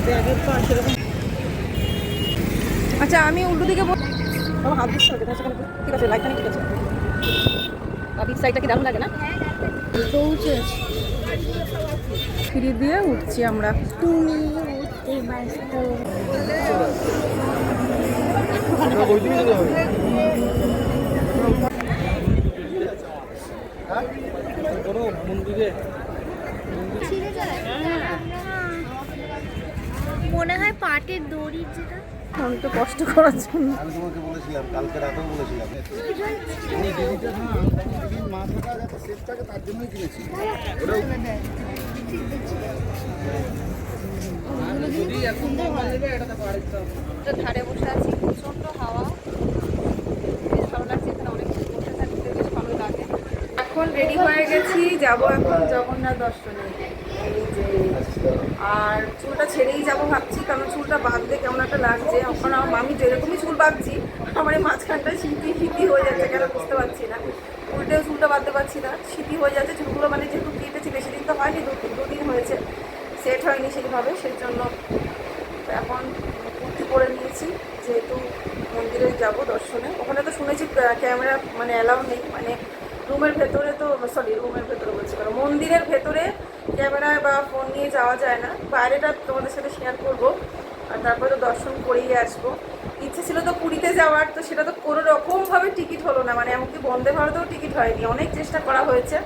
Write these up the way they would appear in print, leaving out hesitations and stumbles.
ব্যাগের তো আছে এরকম। আচ্ছা আমি উল্টো দিকে হাত দিচ্ছি, ঠিক আছে লাইটটা ঠিক আছে। বিচ সাইডটা কি দারুণ লাগে না? পৌঁছে সিঁড়ি দিয়ে উঠছি আমরা। তুমি উঠতে ব্যস্ত। মনে হয় পাটের দড়ির যেটা অনেক তো কষ্ট করার জন্য। আমি তোমাকে বলেছিলাম, কালকে রাতেও বলেছিলাম মাথাটা যাতে সেফ থাকে তার জন্যই কিনেছি। ধারে বসে আছি, প্রচন্ড হাওয়া, বেশ ভালো লাগছে। এখানে অনেক কিছু বসে থাকতে বেশ ভালো লাগে। এখন রেডি হয়ে গেছি, যাব এখন জগন্নাথ দর্শনে। এই যে আর চুলটা ছেড়েই যাবো ভাবছি, কারণ চুলটা বাঁধতে কেমন একটা লাগছে। এখন আমি যেরকমই চুল বাঁধছি আমার এই মাঝখানটা শীতি হয়ে যাচ্ছে, কেন বুঝতে পারছি না। উল্টেও চুলটা বাঁধতে পারছি না, শীতি হয়ে যাচ্ছে চুলগুলো। মানে যেহেতু কেটেছি বেশি দিন তো হয়নি, দুদিন হয়েছে, সেট হয়নি সেইভাবে, সেই জন্য এখন কুর্তি পরে নিয়েছি। যেহেতু মন্দিরে যাব দর্শনে, ওখানে তো শুনেছি ক্যামেরা মানে অ্যালাউ নেই, মানে রুমের ভেতরে তো রুমের ভেতরে বলছি, কারণ মন্দিরের ভেতরে ক্যামেরা বা ফোন নিয়ে যাওয়া যায় না। বাইরেটা তোমাদের সাথে শেয়ার করব, আর তারপরে তো দর্শন করেই আসবো। ইচ্ছে ছিল তো পুরীতে যাওয়ার, তো সেটা তো কোনো রকমভাবে টিকিট হলো না, মানে এমনকি বন্দে ভারতেও টিকিট হয়নি। অনেক চেষ্টা করা হয়েছে,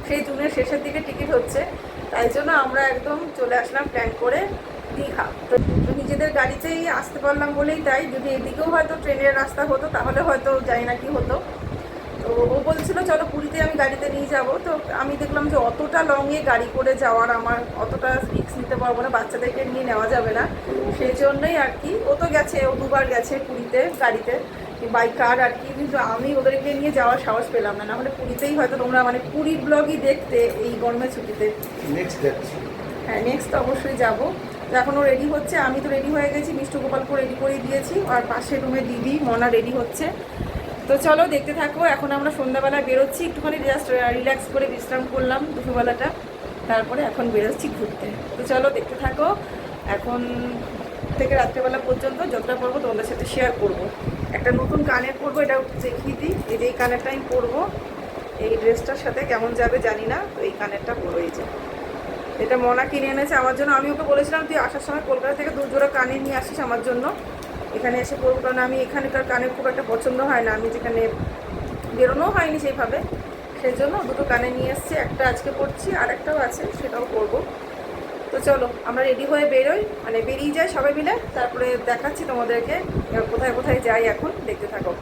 সেই জুনের শেষের দিকে টিকিট হচ্ছে। তাই জন্য আমরা একদম চলে আসলাম প্ল্যান করে দীঘা। তো নিজেদের গাড়িতেই আসতে পারলাম বলেই, তাই যদি এদিকেও হয়তো ট্রেনের রাস্তা হতো তাহলে হয়তো জানি না কি হতো। তো ও বলছিল চলো পুরীতে আমি গাড়িতে নিয়ে যাব। তো আমি দেখলাম যে অতটা লংয়ে গাড়ি করে যাওয়ার আমার অতটা রিস্ক নিতে পারবো না, বাচ্চাদেরকে নিয়ে নেওয়া যাবে না। সেই জন্যই আর কি, ও তো গেছে, ও দুবার গেছে পুরীতে গাড়িতে, বাই কার আর কি, কিন্তু আমি ওদেরকে নিয়ে যাওয়ার সাহস পেলাম না। নাহলে পুরীতেই হয়তো তোমরা মানে পুরীর ব্লগই দেখতে এই গরমের ছুটিতে। হ্যাঁ নেক্সট অবশ্যই যাবো। এখন ও রেডি হচ্ছে, আমি তো রেডি হয়ে গেছি, মিষ্টু গোপালকে রেডি করে দিয়েছি, আর পাশের রুমে দিদি মনা রেডি হচ্ছে। তো চলো দেখতে থাকো। এখন আমরা সন্ধ্যাবেলা বেরোচ্ছি, একটুখানি জাস্ট রিল্যাক্স করে বিশ্রাম করলাম দুপুরবেলাটা, তারপরে এখন বেরোচ্ছি ঘুরতে। তো চলো দেখতে থাকো, এখন থেকে রাত্রেবেলা পর্যন্ত যতটা পরবো তোমাদের সাথে শেয়ার করব। একটা নতুন কানের পরবো, এটা দেখিয়ে দিই। এই যে এই কানেরটা আমি পরবো, এই ড্রেসটার সাথে কেমন যাবে জানি না, তো এই কানেরটা পরো। এই যে এটা মনা কিনে এনেছে আমার জন্য। আমি ওকে বলেছিলাম তুই আসার সময় কলকাতা থেকে 2 জোড়া কানে নিয়ে আসিস আমার জন্য, এখানে এসে পরবো, কারণ আমি এখানকার কানের খুব একটা পছন্দ হয় না, আমি যেখানে বেরোনোও হয়নি সেইভাবে, সেই জন্য 2টো কানে নিয়ে এসেছি। একটা আজকে পরছি, আর একটাও আছে, সেটাও পরবো। তো চলো আমরা রেডি হয়ে বেরোই, মানে বেরিয়ে যাই সবাই মিলে, তারপরে দেখাচ্ছি তোমাদেরকে কোথায় কোথায় যাই। এখন দেখতে থাকো।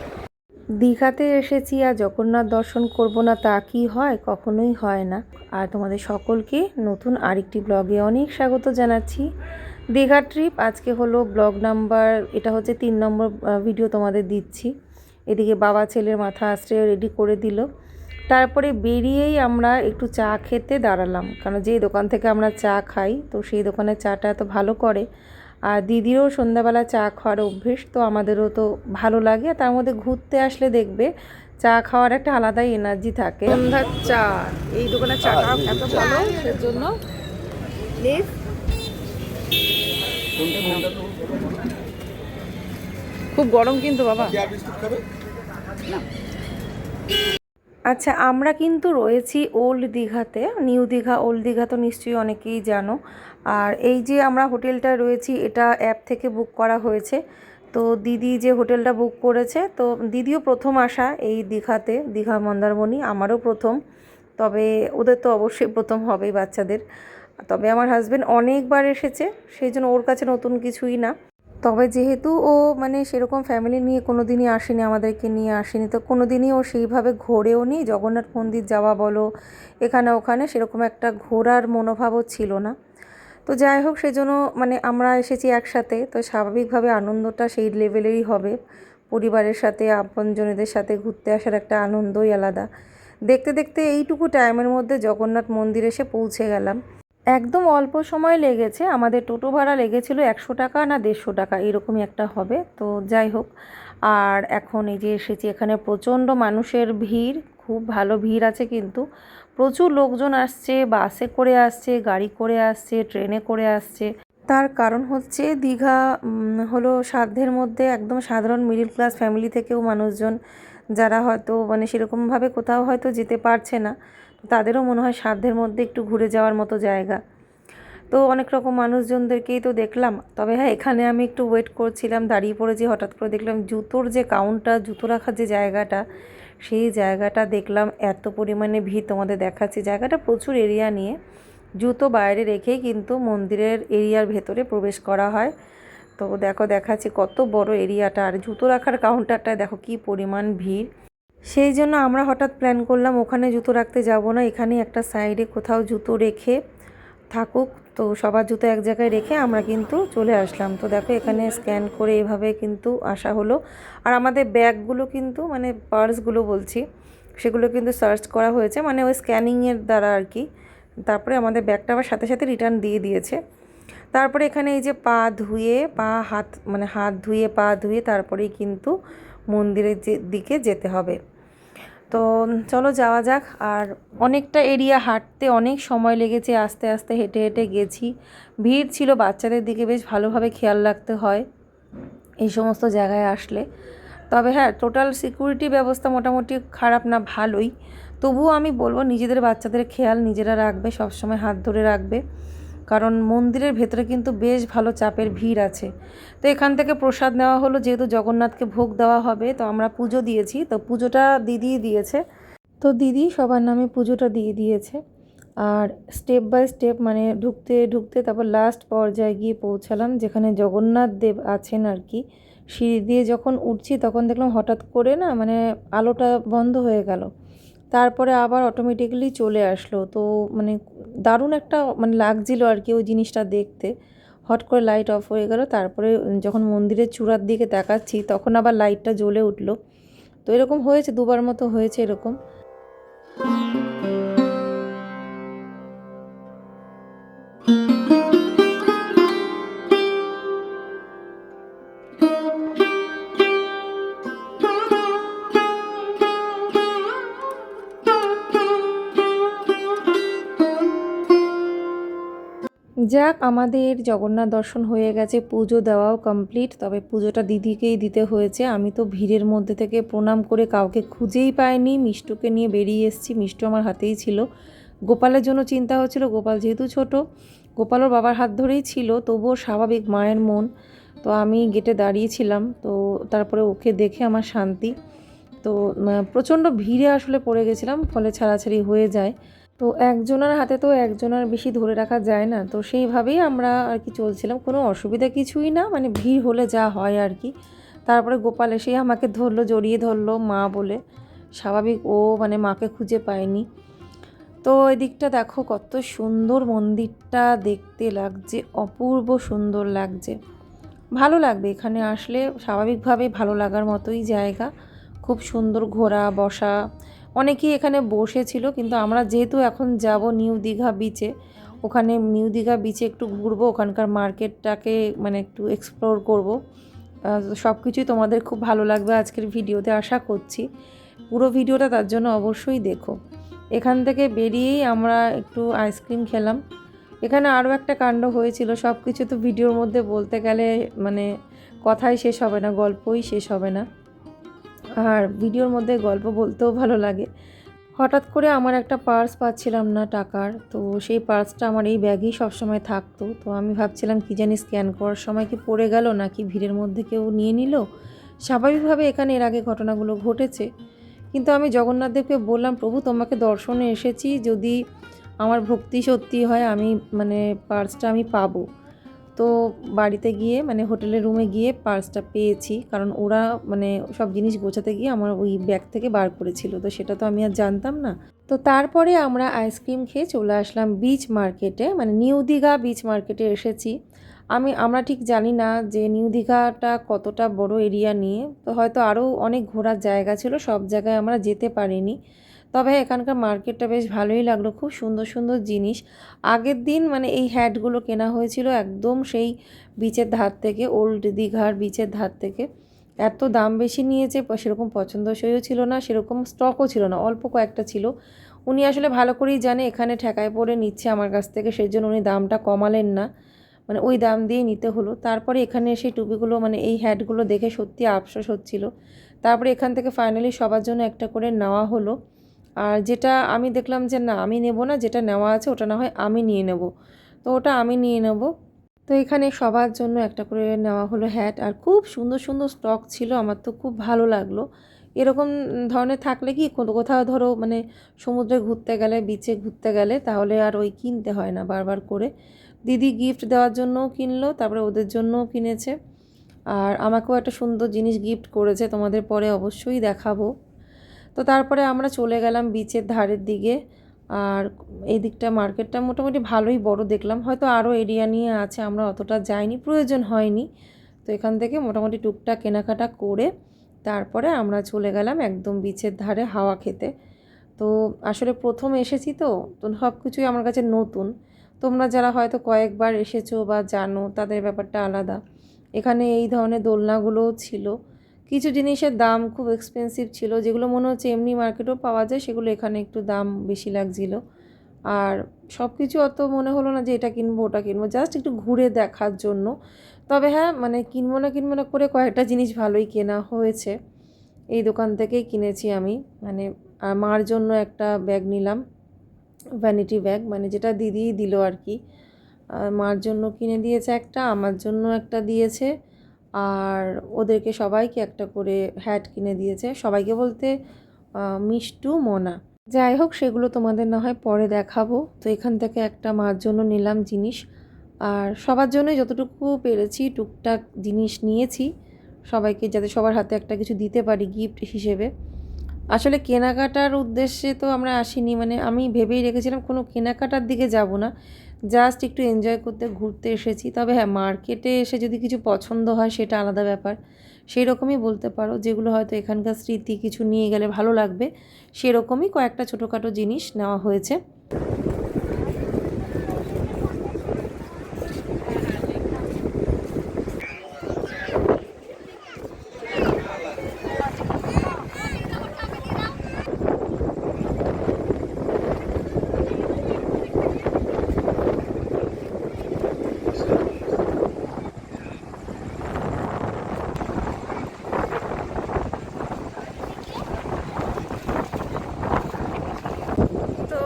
দীঘাতে এসেছি আর জগন্নাথ দর্শন করব না তা কি হয়? কখনোই হয় না। আর তোমাদের সকলকে নতুন আরেকটি ব্লগে অনেক স্বাগত জানাচ্ছি। দীঘা ট্রিপ আজকে হলো ব্লগ নাম্বার, এটা হচ্ছে 3 নম্বর ভিডিও তোমাদের দিচ্ছি। এদিকে বাবা ছেলের মাথা আশ্রয় রেডি করে দিল, তারপরে বেরিয়েই আমরা একটু চা খেতে দাঁড়ালাম, কারণ যেই দোকান থেকে আমরা চা খাই তো সেই দোকানের চাটা এত ভালো করে। আর দিদিরও সন্ধ্যাবেলা চা খাওয়ার অভ্যেস, তো আমাদেরও তো ভালো লাগে। তার মধ্যে ঘুরতে আসলে দেখবে চা খাওয়ার একটা আলাদাই এনার্জি থাকে। সন্ধ্যার চা, এই দোকানের চাটা এত ভালো, সেজন্য প্লিজ। খুব গরম কিন্তু বাবা। আচ্ছা, আমরা কিন্তু রয়েছি ওল্ড দীঘাতে। নিউ দীঘা ওল্ড দীঘা তো নিশ্চয়ই অনেকেই জানো। আর এই যে আমরা হোটেলটা রয়েছি, এটা অ্যাপ থেকে বুক করা হয়েছে। তো দিদি যে হোটেলটা বুক করেছে, তো দিদিও প্রথম আসা এই দীঘাতে, দীঘা মন্দারমণি, আমারও প্রথম। তবে ওদের তো অবশ্যই প্রথম হবেই বাচ্চাদের। তবে আমার হাজব্যান্ড অনেকবার এসেছে, সেই জন্য ওর কাছে নতুন কিছুই না। তবে যেহেতু ও মানে সেরকম ফ্যামিলি নিয়ে কোনো দিনই আসেনি, আমাদেরকে নিয়ে আসেনি, তো কোনো দিনই ও সেইভাবে ঘোরেও নি। জগন্নাথ মন্দির যাওয়া বলো, এখানে ওখানে সেরকম একটা ঘোরার মনোভাবও ছিল না। তো যাই হোক, সেজন্য মানে আমরা এসেছি একসাথে, তো স্বাভাবিকভাবে আনন্দটা সেই লেভেলেরই হবে। পরিবারের সাথে আপনজনেদের সাথে ঘুরতে আসার একটা আনন্দই আলাদা। দেখতে দেখতে এইটুকু টাইমের মধ্যে জগন্নাথ মন্দির এসে পৌঁছে গেলাম। একদম অল্প সময় লেগেছে, আমাদের টোটো ভাড়া লেগেছিল 100 টাকা না 150 টাকা এরকমই একটা হবে। তো যাই হোক, আর এখন এই যে এসেছি, এখানে প্রচণ্ড মানুষের ভিড়, খুব ভালো ভিড় আছে কিন্তু। প্রচুর লোকজন আসছে, বাসে করে আসছে, গাড়ি করে আসছে, ট্রেনে করে আসছে। তার কারণ হচ্ছে দীঘা হলো সাধ্যের মধ্যে একদম সাধারণ মিডল ক্লাস ফ্যামিলি থেকেও মানুষজন যারা হয়তো মানে সেরকমভাবে কোথাও হয়তো যেতে পারছে না, তাদেরও মনে হয় সাধ্যের মধ্যে একটু ঘুরে যাওয়ার মতো জায়গা। তো অনেক রকম মানুষজনদেরকেই তো দেখলাম। তবে হ্যাঁ, এখানে আমি একটু ওয়েট করছিলাম, দাঁড়িয়ে পড়েছি, হঠাৎ করে দেখলাম জুতোর যে কাউন্টার, জুতো রাখার যে জায়গাটা, সেই জায়গাটা দেখলাম এত পরিমাণে ভিড়। তোমাদের দেখাচ্ছি, জায়গাটা প্রচুর এরিয়া নিয়ে, জুতো বাইরে রেখেই কিন্তু মন্দিরের এরিয়ার ভেতরে প্রবেশ করা হয়। তো দেখো দেখাচ্ছি কত বড় এরিয়াটা, আর জুতো রাখার কাউন্টারটায় দেখো কি পরিমাণ ভিড়। সেই জন্য আমরা হঠাৎ প্ল্যান করলাম ওখানে জুতো রাখতে যাব না, এখানে একটা সাইডে কোথাও জুতো রেখে থাকুক। তো সবার জুতো এক জায়গায় রেখে আমরা কিন্তু চলে আসলাম। তো দেখো এখানে স্ক্যান করে এভাবে কিন্তু আসা হলো। আর আমাদের ব্যাগগুলো কিন্তু মানে পার্সগুলো বলছি, সেগুলো কিন্তু সার্চ করা হয়েছে, মানে ওই স্ক্যানিংয়ের দ্বারা আর কি। তারপরে আমাদের ব্যাগটা আবার সাথে সাথে রিটার্ন দিয়ে দিয়েছে। তারপরে এখানে এই যে পা ধুয়ে, হাত ধুয়ে পা ধুয়ে তারপরেই কিন্তু মন্দিরের দিকে যেতে হবে। তো চলো যাওয়া যাক। আর অনেকটা এরিয়া হাঁটতে অনেক সময় লেগেছে, আস্তে আস্তে হেঁটে হেঁটে গেছি। ভিড় ছিল, বাচ্চাদের দিকে বেশ ভালোভাবে খেয়াল রাখতে হয় এই সমস্ত জায়গায় আসলে। তবে হ্যাঁ, টোটাল সিকিউরিটি ব্যবস্থা মোটামুটি খারাপ না, ভালোই। তবুও আমি বলবো নিজেদের বাচ্চাদের খেয়াল নিজেরা রাখবে, সবসময় হাত ধরে রাখবে, কারণ মন্দিরের ভেতরে কিন্তু বেশ ভালো চাপের ভিড় আছে। তো এখান থেকে প্রসাদ নেওয়া হলো, যেহেতু জগন্নাথকে ভোগ দেওয়া হবে, তো আমরা পুজো দিয়েছি, তো পুজোটা দিদি দিয়েছে। তো দিদি সবার নামে পুজোটা দিয়ে দিয়েছে। আর স্টেপ বাই স্টেপ মানে ঢুকতে ঢুকতে তারপর লাস্ট পর্যায়ে গিয়ে পৌঁছালাম, যেখানে জগন্নাথ দেব আছেন আর কি। সিঁড়ি দিয়ে যখন উঠছি তখন দেখলাম হঠাৎ করে না মানে আলোটা বন্ধ হয়ে গেল, তারপরে আবার অটোমেটিক্যালি চলে আসলো। তো মানে দারুণ একটা মানে লাগছিল আর কি ওই জিনিসটা দেখতে। হট করে লাইট অফ হয়ে গেল, তারপরে যখন মন্দিরের চূড়ার দিকে তাকাচ্ছি তখন আবার লাইটটা জ্বলে উঠলো। তো এরকম হয়েছে, দুবার মতো হয়েছে এরকম। যাক, আমাদের জগন্নাথ দর্শন হয়ে গেছে, পুজো দেওয়াও কমপ্লিট। তবে পুজোটা দিদিকেই দিতে হয়েছে, আমি তো ভিড়ের মধ্যে থেকে প্রণাম করে কাউকে খুঁজেই পাইনি। মিষ্টুকে নিয়ে বেরিয়ে এসেছি, মিষ্টু আমার হাতেই ছিল। গোপালের জন্য চিন্তা হচ্ছিল, গোপাল যেহেতু ছোট, গোপালও বাবার হাত ধরেই ছিল, তবুও স্বাভাবিক মায়ের মন। তো আমি গেটে দাঁড়িয়েছিলাম, তো তারপরে ওকে দেখে আমার শান্তি। তো প্রচণ্ড ভিড়ে আসলে পড়ে গেছিলাম, ফলে ছাড়াছাড়ি হয়ে যায়। তো একজনের হাতে তো একজনের বেশি ধরে রাখা যায় না, তো সেইভাবেই আমরা আর কি চলছিলাম, কোনো অসুবিধা কিছুই না, মানে ভিড় হলে যা হয় আর কি। তারপরে গোপাল এসেই আমাকে ধরলো, জড়িয়ে ধরলো মা বলে। স্বাভাবিক, ও মানে মাকে খুঁজে পায়নি। তো এদিকটা দেখো কত সুন্দর মন্দিরটা দেখতে লাগছে, অপূর্ব সুন্দর লাগছে। ভালো লাগবে এখানে আসলে, স্বাভাবিকভাবেই ভালো লাগার মতোই জায়গা। খুব সুন্দর ঘোরা বসা, অনেকেই এখানে বসেছিল, কিন্তু আমরা যেহেতু এখন যাব নিউ দীঘা বিচে, ওখানে নিউ দীঘা বিচে একটু ঘুরবো, ওখানকার মার্কেটটাকে মানে একটু এক্সপ্লোর করব। সব কিছুই তোমাদের খুব ভালো লাগবে আজকের ভিডিওতে আশা করছি। পুরো ভিডিওটা তার জন্য অবশ্যই দেখো। এখান থেকে বেরিয়েই আমরা একটু আইসক্রিম খেলাম। এখানে আরও একটা কাণ্ড হয়েছিল, সব কিছু তো ভিডিওর মধ্যে বলতে গেলে মানে কথাই শেষ হবে না, গল্পই শেষ হবে না। আর ভিডিওর মধ্যে গল্প বলতেও ভালো লাগে। হঠাৎ করে আমার একটা পার্স পাচ্ছিলাম না টাকার, তো সেই পার্সটা আমার এই ব্যাগেই সবসময় থাকতো। তো আমি ভাবছিলাম কি জানি স্ক্যান করার সময় কি পড়ে গেল নাকি ভিড়ের মধ্যে কেউ নিয়ে নিল। স্বাভাবিকভাবে এখানে এর আগে ঘটনাগুলো ঘটেছে, কিন্তু আমি জগন্নাথ দেবকে বললাম, প্রভু তোমাকে দর্শনে এসেছি, যদি আমার ভক্তি সত্যি হয় আমি মানে পার্সটা আমি পাবো। তো বাড়িতে গিয়ে মানে হোটেলের রুমে গিয়ে পার্সটা পেয়েছি, কারণ ওরা মানে সব জিনিস গোছাতে গিয়ে আমার ওই ব্যাগ থেকে বার করেছিল, তো সেটা তো আমি আর জানতাম না। তো তারপরে আমরা আইসক্রিম খেয়ে চলে আসলাম বিচ মার্কেটে, মানে নিউ দীঘা বিচ মার্কেটে এসেছি। আমরা ঠিক জানি না যে নিউ দীঘাটা কতটা বড় এরিয়া নিয়ে, তো হয়তো আরও অনেক ঘোরার জায়গা ছিল, সব জায়গায় আমরা যেতে পারিনি। তবে এখানকার মার্কেটটা বেশ ভালোই লাগলো, খুব সুন্দর সুন্দর জিনিস। আগের দিন মানে এই হ্যাটগুলো কেনা হয়েছিল একদম সেই বিচের ধার থেকে, ওল্ড দীঘার বিচের ধার থেকে। এত দাম বেশি নিয়েছে, সেরকম পছন্দসইও ছিল না, সেরকম স্টকও ছিল না, অল্প কয়েকটা ছিল। উনি আসলে ভালো করেই জানে এখানে ঠেকায় পড়ে নিচ্ছে আমার কাছ থেকে, সেই জন্য উনি দামটা কমালেন না। মানে ওই দাম দিয়ে নিতে হলো। তারপরে এখানে সেই টুপিগুলো মানে এই হ্যাটগুলো দেখে সত্যি আফসোস হচ্ছিল। তারপরে এখান থেকে ফাইনালি সবার জন্য একটা করে নেওয়া হলো। আর যেটা আমি দেখলাম যে না আমি নেব না, যেটা নেওয়া আছে ওটা না হয় আমি নিয়ে নেব, তো ওটা আমি নিয়ে নেব। তো এখানে সবার জন্য একটা করে নেওয়া হলো হ্যাট। আর খুব সুন্দর সুন্দর স্টক ছিল, আমার তো খুব ভালো লাগলো। এরকম ধরনের থাকলে কি কোথাও ধরো মানে সমুদ্রে ঘুরতে গেলে, বিচে ঘুরতে গেলে তাহলে আর ওই কিনতে হয় না বারবার করে। দিদি গিফট দেওয়ার জন্যও কিনলো, তারপরে ওদের জন্যও কিনেছে, আর আমাকেও একটা সুন্দর জিনিস গিফট করেছে, তোমাদের পরে অবশ্যই দেখাবো। তো তারপরে আমরা চলে গেলাম বিচের ধারের দিকে। আর এই দিকটা মার্কেটটা মোটামুটি ভালোই বড় দেখলাম, হয়তো আরও এরিয়া নিয়ে আছে, আমরা অতটা যাইনি, প্রয়োজন হয়নি। তো এখান থেকে মোটামুটি টুকটাক কেনাকাটা করে তারপরে আমরা চলে গেলাম একদম বিচের ধারে হাওয়া খেতে। তো আসলে প্রথম এসেছি তো সব কিছুই আমার কাছে নতুন। তোমরা যারা হয়তো কয়েকবার এসেছো বা জানো তাদের ব্যাপারটা আলাদা। এখানে এই ধরনের দোলনাগুলোও ছিল, কিছু জিনিসের দাম খুব এক্সপেন্সিভ ছিল, যেগুলো মনে হচ্ছে এমনি মার্কেটেও পাওয়া যায়, সেগুলো এখানে একটু দাম বেশি লাগছিল। আর সব কিছু অত মনে হলো না যে এটা কিনবো ওটা কিনবো, জাস্ট একটু ঘুরে দেখার জন্য। তবে হ্যাঁ মানে কিনবো না করে কয়েকটা জিনিস ভালোই কেনা হয়েছে। এই দোকান থেকেই কিনেছি আমি, মানে মার জন্য একটা ব্যাগ নিলাম, ভ্যানিটি ব্যাগ, মানে যেটা দিদিই দিল আর কি। মার জন্য কিনে দিয়েছে একটা, আমার জন্য একটা দিয়েছে, আর ওদেরকে সবাইকে একটা করে হ্যাট কিনে দিয়েছে, সবাইকে বলতে মিষ্টু, মোনা। যাই হোক সেগুলো তোমাদের না হয় পরে দেখাবো। তো এখান থেকে একটা মার জন্য নিলাম জিনিস, আর সবার জন্যই যতটুকু পেরেছি টুকটাক জিনিস নিয়েছি, সবাইকে যাতে সবার হাতে একটা কিছু দিতে পারি গিফট হিসেবে। আসলে কেনাকাটার উদ্দেশ্যে তো আমরা আসিনি, মানে আমি ভেবেই রেখেছিলাম কোনো কেনাকাটার দিকে যাব না, জাস্ট একটু এনজয় করতে ঘুরতে এসেছি। তবে হ্যাঁ মার্কেটে এসে যদি কিছু পছন্দ হয় সেটা আলাদা ব্যাপার, সেই রকমই বলতে পারো, যেগুলো হয়তো এখানকার স্মৃতি কিছু নিয়ে গেলে ভালো লাগবে, সেরকমই কয়েকটা ছোটোখাটো জিনিস নেওয়া হয়েছে। তো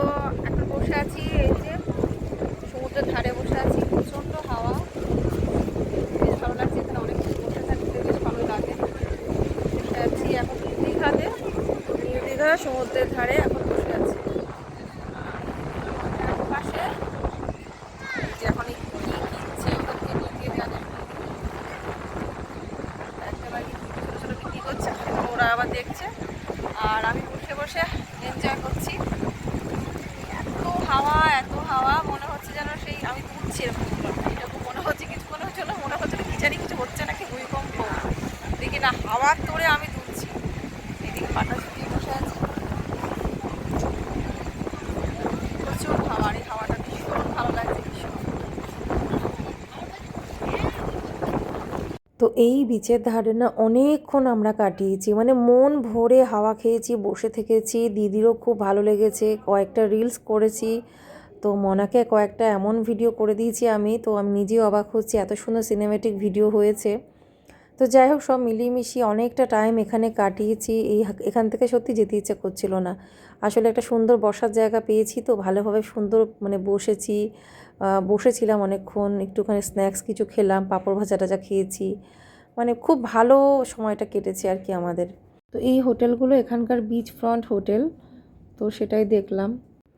এখন বসে আছি এই যে সমুদ্রের ধারে বসে আছি, প্রচণ্ড হাওয়া, বেশ ভালো লাগছে, এখানে অনেক বসে থাকতে বেশ ভালো লাগে। বসে আছি এখন দীঘাতে, নিউ দীঘা সমুদ্রের ধারে এখন বসে আছি। আর পাশে যে এখন এই কি কিনছে ওদেরকে নিয়ে যাদের একেবারে ছোটো ছোটো বিক্রি করছে, ওরা আবার দেখছে আর আমি বসে বসে এনজয় করছি। এত হাওয়া মনে হচ্ছে যেন সেই আমি তুলছি এরকম, এরকম মনে হচ্ছে কিছুক্ষণের জন্য মনে হচ্ছে কি জানি কিছু হচ্ছে নাকি ভূমিকম্প, দেখি না হাওয়ার তোড়ে আমি তুলছি। এদিকে পাটা ঝুঁকিয়ে বসে আছি, প্রচুর হাওয়া, এই হাওয়াটা ভীষণ ভালো লাগছে, ভীষণ। তো এই বিচের ধারে না অনেকক্ষণ আমরা কাটিয়েছি, মানে মন ভরে হাওয়া খেয়েছি, বসে থেকেছি, দিদিরও খুব ভালো লেগেছে, কয়েকটা রিলস করেছি। তো মনাকে কয়েকটা এমন ভিডিও করে দিয়েছি আমি, তো আমি নিজেও অবাক হচ্ছি এত সুন্দর সিনেমেটিক ভিডিও হয়েছে। তো যাই হোক সব মিলিয়ে মিশিয়ে অনেকটা টাইম এখানে কাটিয়েছি। এখান থেকে সত্যি যেতে ইচ্ছে করছিল না, আসলে একটা সুন্দর বসার জায়গা পেয়েছি, তো ভালোভাবে সুন্দর মানে বসেছিলাম অনেকক্ষণ, একটুখানি স্ন্যাক্স কিছু খেলাম, পাঁপড় ভাজা টাজা খেয়েছি, মানে খুব ভালো সময়টা কেটেছে আর কি আমাদের। তো এই হোটেলগুলো এখানকার বিচ ফ্রন্ট হোটেল, তো সেটাই দেখলাম।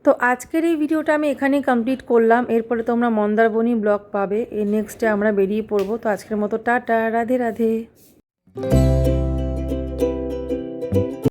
তো আজকের এই ভিডিওটা আমি এখানেই কমপ্লিট করলাম, এরপরে তোমরা মন্দারমণি ব্লগ পাবে, এর নেক্সটে আমরা বেরিয়ে পড়বো। তো আজকের মতো টাটা, রাধে রাধে।